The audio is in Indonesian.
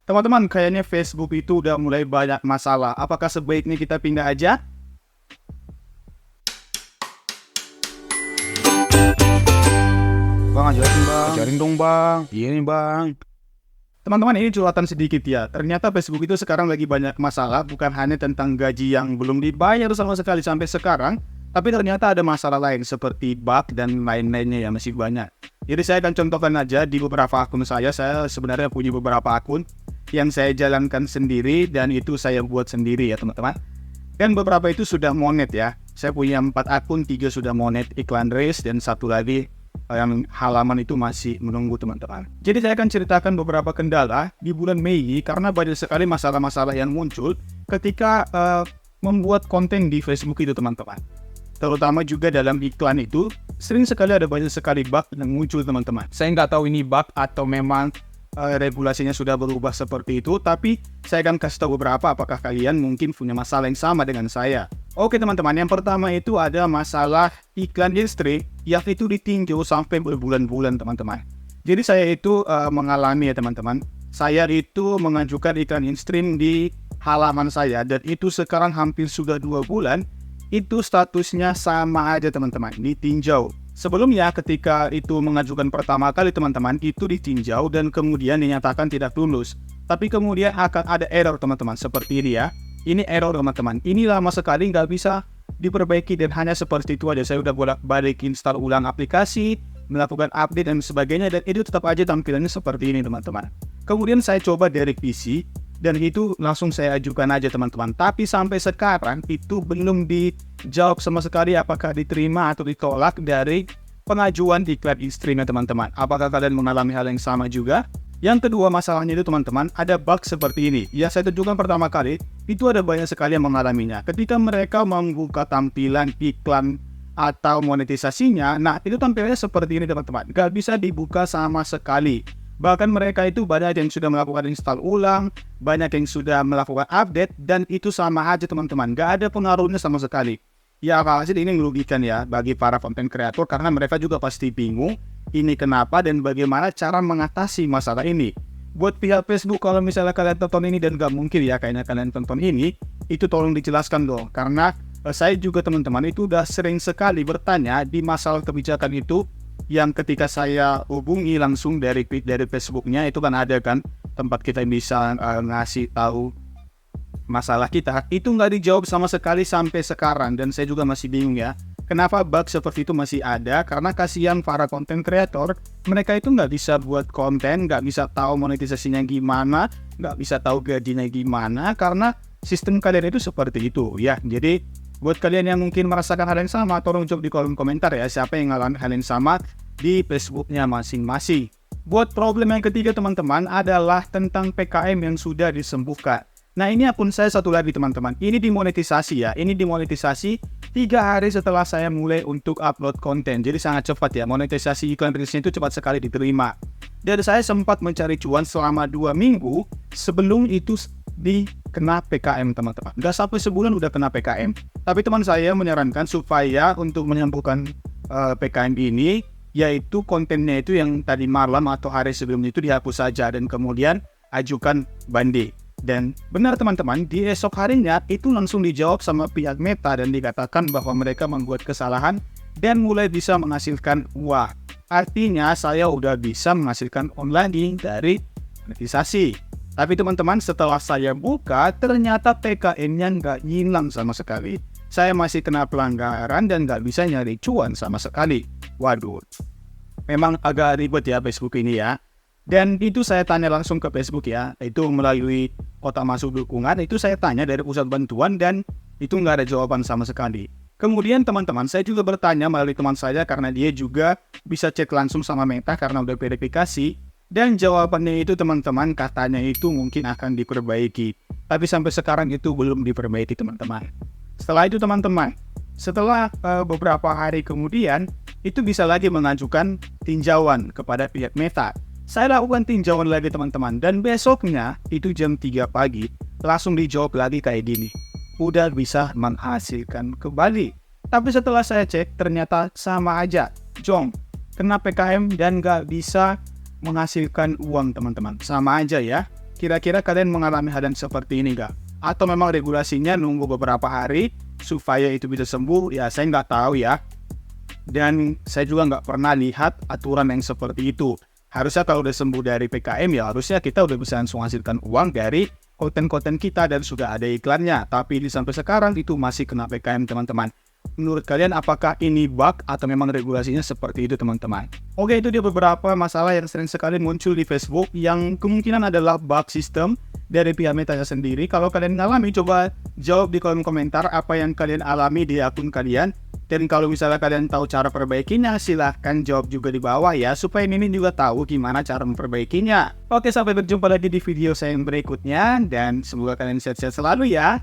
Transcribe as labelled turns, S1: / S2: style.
S1: Teman-teman, kayaknya Facebook itu udah mulai banyak masalah. Apakah sebaiknya kita pindah aja? Bang, ajarin bang.
S2: Ajarin dong bang, iya nih bang.
S1: Teman-teman, ini curhatan sedikit ya. Ternyata Facebook itu sekarang lagi banyak masalah. Bukan hanya tentang gaji yang belum dibayar sama sekali sampai sekarang. Tapi ternyata ada masalah lain seperti bug dan lain-lainnya ya, masih banyak. Jadi saya akan contohkan aja di beberapa akun saya. Saya sebenarnya punya beberapa akun yang saya jalankan sendiri dan itu saya buat sendiri ya teman-teman. Dan beberapa itu sudah monet ya. Saya punya 4 akun, 3 sudah monet iklan race dan satu lagi yang halaman itu masih menunggu teman-teman. Jadi saya akan ceritakan beberapa kendala di bulan Mei karena banyak sekali masalah-masalah yang muncul ketika membuat konten di Facebook itu teman-teman. Terutama juga dalam iklan itu sering sekali ada banyak sekali bug yang muncul teman-teman. Saya nggak tahu ini bug atau memang regulasinya sudah berubah seperti itu, tapi saya akan kasih tahu beberapa apakah kalian mungkin punya masalah yang sama dengan saya. Oke teman-teman, yang pertama itu ada masalah iklan history yang itu ditinjau sampai berbulan-bulan teman-teman. Jadi saya itu mengalami ya teman-teman, saya itu mengajukan iklan in-stream di halaman saya dan itu sekarang hampir sudah 2 bulan, itu statusnya sama aja teman-teman, ditinjau. Sebelumnya ketika itu mengajukan pertama kali teman-teman, itu ditinjau dan kemudian dinyatakan tidak lulus. Tapi kemudian akan ada error teman-teman, seperti ini ya. Ini error teman-teman, ini lama sekali nggak bisa diperbaiki dan hanya seperti itu aja. Saya udah bolak-balik install ulang aplikasi, melakukan update dan sebagainya dan itu tetap aja tampilannya seperti ini teman-teman. Kemudian saya coba dari PC dan itu langsung saya ajukan aja teman-teman. Tapi sampai sekarang itu belum dijawab sama sekali apakah diterima atau ditolak dari pengajuan iklan in-streamnya teman-teman. Apakah kalian mengalami hal yang sama juga? Yang kedua masalahnya itu teman-teman, ada bug seperti ini. Ya saya tunjukkan pertama kali, itu ada banyak sekali yang mengalaminya. Ketika mereka membuka tampilan iklan atau monetisasinya, nah itu tampilannya seperti ini teman-teman. Gak bisa dibuka sama sekali. Bahkan mereka itu banyak yang sudah melakukan install ulang, banyak yang sudah melakukan update, dan itu sama aja teman-teman. Gak ada pengaruhnya sama sekali. Ya hasil ini merugikan ya bagi para content creator karena mereka juga pasti bingung ini kenapa dan bagaimana cara mengatasi masalah ini. Buat pihak Facebook kalau misalnya kalian tonton ini dan gak mungkin ya kayaknya kalian tonton ini, itu tolong dijelaskan dong. Karena saya juga teman-teman itu udah sering sekali bertanya di masalah kebijakan itu yang ketika saya hubungi langsung dari Facebooknya itu kan ada kan tempat kita bisa ngasih tahu masalah kita, itu nggak dijawab sama sekali sampai sekarang dan saya juga masih bingung ya kenapa bug seperti itu masih ada. Karena kasihan para content creator, mereka itu nggak bisa buat konten, nggak bisa tahu monetisasinya gimana, nggak bisa tahu gajinya gimana karena sistem kalian itu seperti itu ya. Jadi buat kalian yang mungkin merasakan hal yang sama, tolong jawab di kolom komentar ya siapa yang ngalamin hal yang sama di Facebooknya masing-masing. Buat problem yang ketiga teman-teman adalah tentang PKM yang sudah disembuhkan. Nah ini akun saya satu lagi teman-teman, ini dimonetisasi ya, ini dimonetisasi 3 hari setelah saya mulai untuk upload konten. Jadi sangat cepat ya, monetisasi iklan reelsnya itu cepat sekali diterima. Dan saya sempat mencari cuan selama 2 minggu sebelum itu dikena PKM teman-teman. Gak sampai sebulan udah kena PKM. Tapi teman saya menyarankan supaya untuk menyembuhkan PKM ini, yaitu kontennya itu yang tadi malam atau hari sebelumnya itu dihapus saja dan kemudian ajukan banding. Dan benar teman-teman, di esok harinya itu langsung dijawab sama pihak Meta dan dikatakan bahwa mereka membuat kesalahan dan mulai bisa menghasilkan uang. Artinya saya udah bisa menghasilkan online dari monetisasi. Tapi teman-teman setelah saya buka ternyata PKM-nya nggak hilang sama sekali. Saya masih kena pelanggaran dan nggak bisa nyari cuan sama sekali. Waduh, memang agak ribet ya Facebook ini ya. Dan itu saya tanya langsung ke Facebook ya, itu melalui kotak masuk dukungan, itu saya tanya dari pusat bantuan dan itu nggak ada jawaban sama sekali. Kemudian teman-teman, saya juga bertanya melalui teman saya karena dia juga bisa chat langsung sama Meta karena udah verifikasi. Dan jawabannya itu teman-teman katanya itu mungkin akan diperbaiki. Tapi sampai sekarang itu belum diperbaiki teman-teman. Setelah itu teman-teman, setelah beberapa hari kemudian, itu bisa lagi mengajukan tinjauan kepada pihak Meta. Saya lakukan tinjauan lagi teman-teman dan besoknya itu jam 3 pagi langsung dijawab lagi kayak gini. Udah bisa menghasilkan kembali. Tapi setelah saya cek ternyata sama aja. Jong, kena PKM dan gak bisa menghasilkan uang teman-teman. Sama aja ya. Kira-kira kalian mengalami hal yang seperti ini nggak? Atau memang regulasinya nunggu beberapa hari supaya itu bisa sembuh? Ya saya nggak tahu ya. Dan saya juga nggak pernah lihat aturan yang seperti itu. Harusnya kalau udah sembuh dari PKM ya harusnya kita udah bisa langsung hasilkan uang dari konten-konten kita dan sudah ada iklannya. Tapi sampai sekarang itu masih kena PKM teman-teman. Menurut kalian apakah ini bug atau memang regulasinya seperti itu teman-teman? Oke, itu dia beberapa masalah yang sering sekali muncul di Facebook yang kemungkinan adalah bug sistem dari pihak Metanya sendiri. Kalau kalian ngalami, coba jawab di kolom komentar apa yang kalian alami di akun kalian. Dan kalau misalnya kalian tahu cara perbaikinya, silahkan jawab juga di bawah ya, supaya Nini juga tahu gimana cara memperbaikinya. Oke, sampai berjumpa lagi di video saya yang berikutnya, dan semoga kalian sehat-sehat selalu ya.